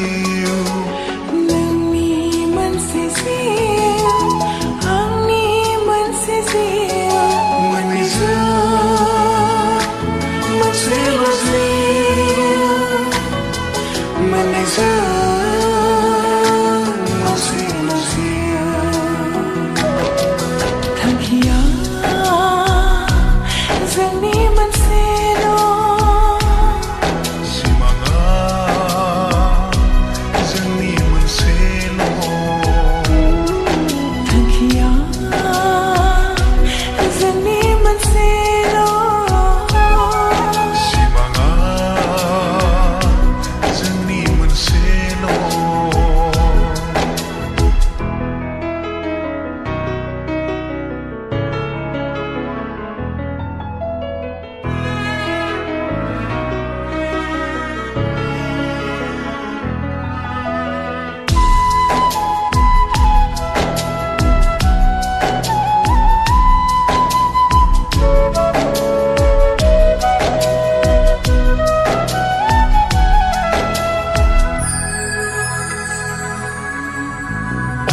जिउ नोंनि मोनसे जिउ आंनि मोनसे जिउ मोनसेल' जिउ मोनसेल' जिउ थांखिया जोंनि मोनसेल' सिमाङा जोंनि मोनसेल' थांखिया जोंनि मोनसेल' सिमाङा जोंनि मोनसेल'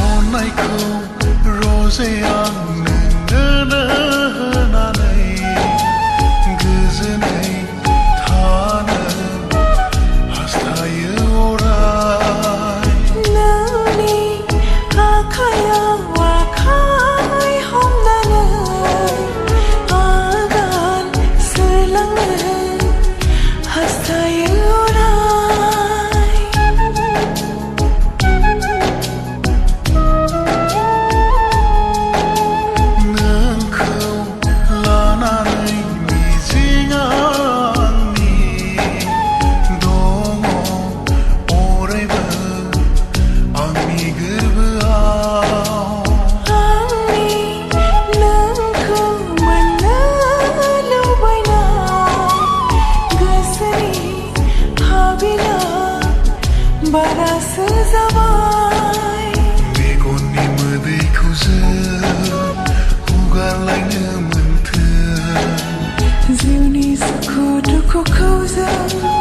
अननायखौ रोजे आं नोंनो होनानै गोजोनै थानो हास्थायो अराय नोंनि आखायाव आखाइ हमनानै आगान सुरलांनो हास्थायो अराय नोंखौ लानानै मिजिंआ आंनि दङ अरायबो आंनि गोरबोआव आंनि नोंखौ मोननो लुबैनाय गोसोनि हाबिला बारासो जाबाय मेगननि मोदैखौ जों हुगारलायनो मोन्थों जिउनि सुखु दुखुखौ जों